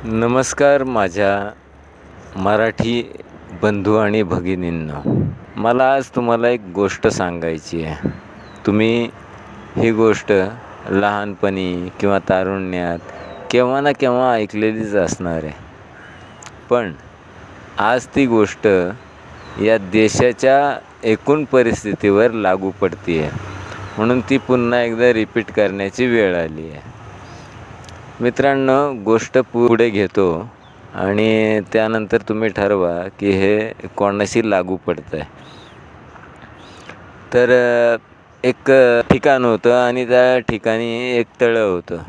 नमस्कार माझ्या मराठी बंधू आणि भगिनींनो. मला आज तुम्हाला एक गोष्ट सांगायची आहे. तुम्ही ही गोष्ट लहानपणी किंवा तारुण्यात केव्हा ना केव्हा ऐकलेलीच असणार आहे. पण आज ती गोष्ट या देशाच्या एकूण परिस्थितीवर लागू पडते आहे, म्हणून ती पुन्हा एकदा रिपीट करण्याची वेळ आली आहे. मित्रांनो, गोष्ट पुढे घेतो आणि त्यानंतर तुम्ही ठरवा की हे कोणाशी लागू पडतं आहे. तर एक ठिकाण होतं आणि त्या ठिकाणी एक तळं होतं.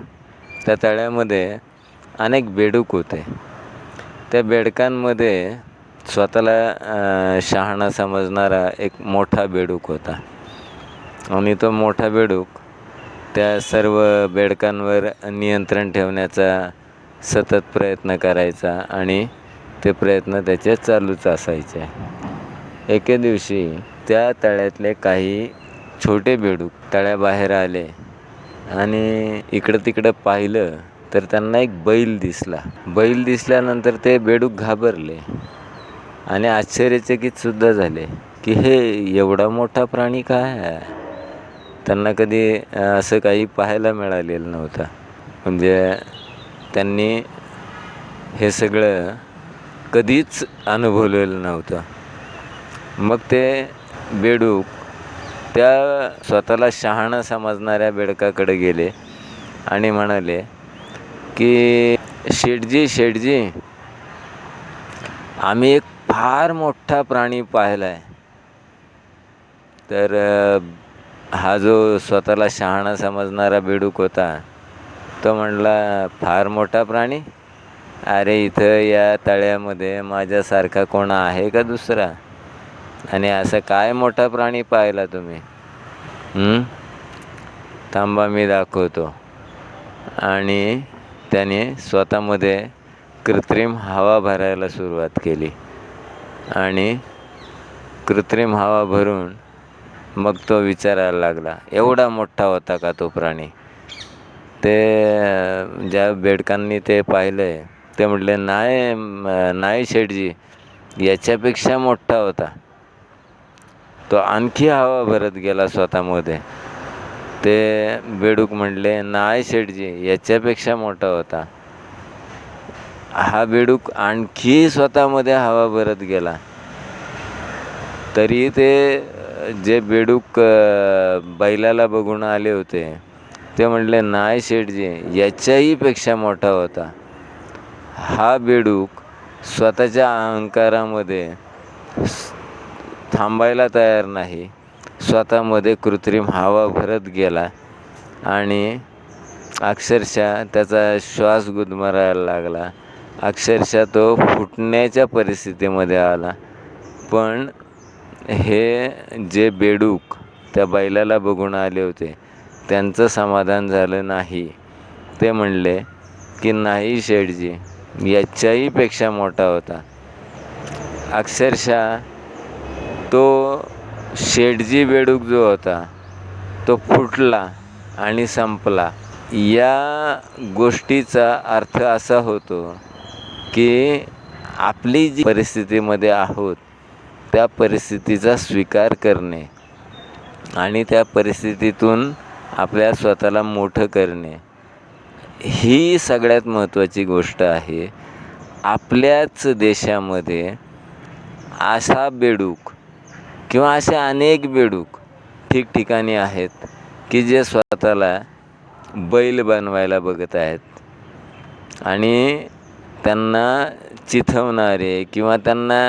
त्या तळ्यामध्ये अनेक बेडूक होते. त्या बेडकांमध्ये स्वतःला शहाणा समजणारा एक मोठा बेडूक होता आणि तो मोठा बेडूक त्या सर्व बेडकांवर नियंत्रण ठेवण्याचा सतत प्रयत्न करायचा आणि ते प्रयत्न त्याचे चालूच असायचे. एके दिवशी त्या तळ्यातले काही छोटे बेडूक तळ्याबाहेर आले आणि इकडं तिकडं पाहिलं तर त्यांना एक बैल दिसला. बैल दिसल्यानंतर ते बेडूक घाबरले आणि आश्चर्यचकितसुद्धा झाले की हे एवढा मोठा प्राणी काय आहे. त्यांना कधी असं काही पाहायला मिळालेलं नव्हतं. म्हणजे त्यांनी हे सगळं कधीच अनुभवलेलं नव्हतं. मग ते बेडूक त्या स्वतःला शहाणा समजणाऱ्या बेडकाकडे गेले आणि म्हणाले की शेठजी, आम्ही एक फार मोठा प्राणी पाहिला आहे. तर हा जो स्वतःला शहाणा समजणारा बेडूक होता तो म्हणला, फार मोठा प्राणी? अरे इथं या तळ्यामध्ये माझ्यासारखा कोण आहे का दुसरा? आणि असा काय मोठा प्राणी पाहिला तुम्ही? थांबा मी दाखवतो. आणि त्याने स्वतःमध्ये कृत्रिम हवा भरायला सुरुवात केली आणि कृत्रिम हवा भरून मग तो विचारायला लागला, एवढा मोठा होता का तो प्राणी? ते ज्या बेडकांनी ते पाहिलं ते म्हटले, नाही शेठजी, याच्यापेक्षा मोठा होता. तो आणखी हवा भरत गेला स्वतःमध्ये. ते बेडूक म्हटले, नाही शेठजी, याच्यापेक्षा मोठा होता. हा बेडूक आणखी स्वतःमध्ये हवा भरत गेला. तरी ते जे बेडूक बैलाला बघून आले होते ते म्हटले, नाही शेठजी, याच्याही पेक्षा मोठा होता. हा बेडूक स्वतःच्या अहंकारामध्ये थांबायला तयार नाही. स्वतःमध्ये कृत्रिम हवा भरत गेला आणि अक्षरशः त्याचा श्वास गुदमरायला लागला. अक्षरशः तो फुटण्याच्या परिस्थितीमध्ये आला. पण हे जे बेडूक त्या बैलाला बघून आले होते त्यांचं समाधान झालं नाही. ते म्हणले की नाही शेठजी, याच्याही पेक्षा मोठा होता. अक्षरशः तो शेठजी बेडूक जो होता तो फुटला आणि संपला. या गोष्टीचा अर्थ असा होतो की आपली जी परिस्थितीमध्ये आहोत त्या परिस्थितीचा स्वीकार करणे आणि त्या परिस्थितीतून आपल्या स्वतःला मोठं करणे ही सगळ्यात महत्त्वाची गोष्ट आहे. आपल्याच देशामध्ये असा बेडूक किंवा असे अनेक बेडूक ठिकठिकाणी आहेत की जे स्वतःला बैल बनवायला बघत आहेत आणि त्यांना चिथवणारे किंवा त्यांना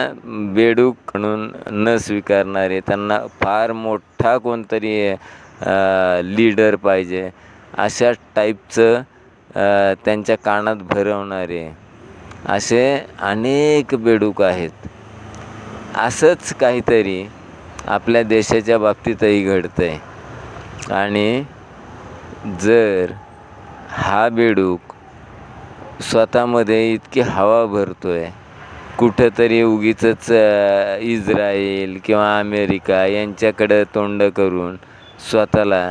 बेडूक म्हणून न स्वीकारणारे, त्यांना फार मोठा कोणतरी लीडर पाहिजे अशा टाईपचं त्यांच्या कानात भरवणारे असे अनेक बेडूक आहेत. असंच काहीतरी आपल्या देशाच्या बाबतीतही घडतं आहे. आणि जर हा बेडूक स्वतःमध्ये इतकी हवा भरतोय, कुठंतरी उगीचच इस्रायल किंवा अमेरिका यांच्याकडं तोंड करून स्वतःला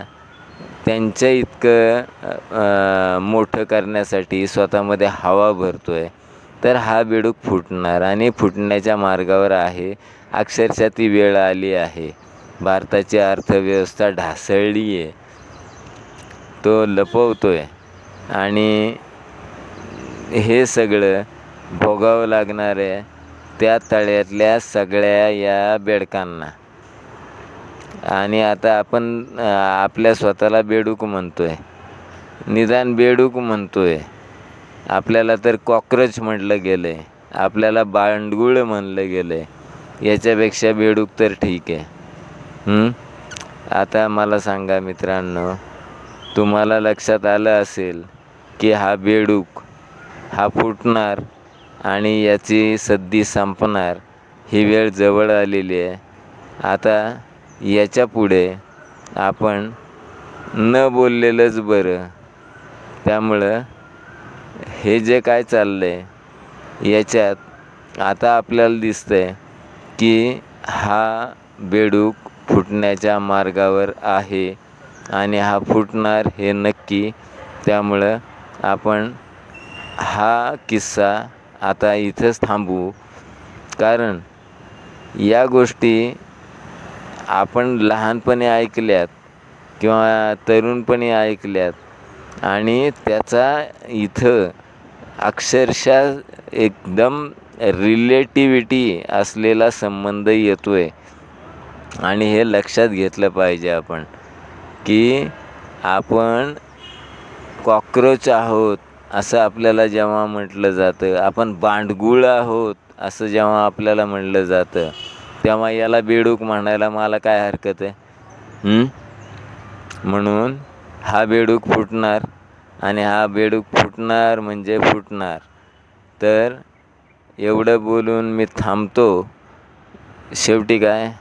त्यांच्या इतकं मोठं करण्यासाठी स्वतःमध्ये हवा भरतो आहे, तर हा बेडूक फुटणार आणि फुटण्याच्या मार्गावर आहे. अक्षरशः ती वेळ आली आहे. भारताची अर्थव्यवस्था ढासळली आहे, तो लपवतो आहे आणि हे सगळं भोगावं लागणार आहे त्या तळ्यातल्या सगळ्या या बेडकांना. आणि आता आपण आपल्या स्वतःला बेडूक म्हणतो आहे, निदान बेडूक म्हणतो आहे. आपल्याला तर कॉक्रोच म्हटलं गेलं आहे, आपल्याला बांडगुळ म्हणलं गेलं आहे. याच्यापेक्षा बेडूक तर ठीक आहे. आता मला सांगा मित्रांनो, तुम्हाला लक्षात आलं असेल की हा बेडूक हा फुटणार आणि याची सद्दी संपणार, ही वेळ जवळ आलेली आहे. आता याच्या पुढे आपण न बोललेलंच बरं. त्यामुळं हे जे काय चाललं आहे याच्यात आता आपल्याला दिसतं आहे की हा बेडूक फुटण्याच्या मार्गावर आहे आणि हा फुटणार हे नक्की. त्यामुळं आपण हा किस्सा आता इथंच थांबवू, कारण या गोष्टी आपण लहानपणी ऐकल्यात किंवा तरुणपणी ऐकल्यात आणि त्याचा इथं अक्षरशः एकदम रिलेटिव्हिटी असलेला संबंध येतो आहे. आणि हे लक्षात घेतलं पाहिजे आपण की आपण कॉक्रोच आहोत असं आपल्याला जेव्हा म्हटलं जातं, आपण बांडगुळ आहोत असं जेव्हा आपल्याला म्हणलं जातं, तेव्हा याला बेडूक म्हणायला मला काय हरकत आहे? म्हणून हा बेडूक फुटणार आणि हा बेडूक फुटणार म्हणजे फुटणार. तर एवढं बोलून मी थांबतो. शेवटी काय,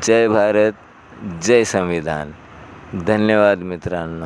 जय भारत, जय संविधान. धन्यवाद मित्रांनो.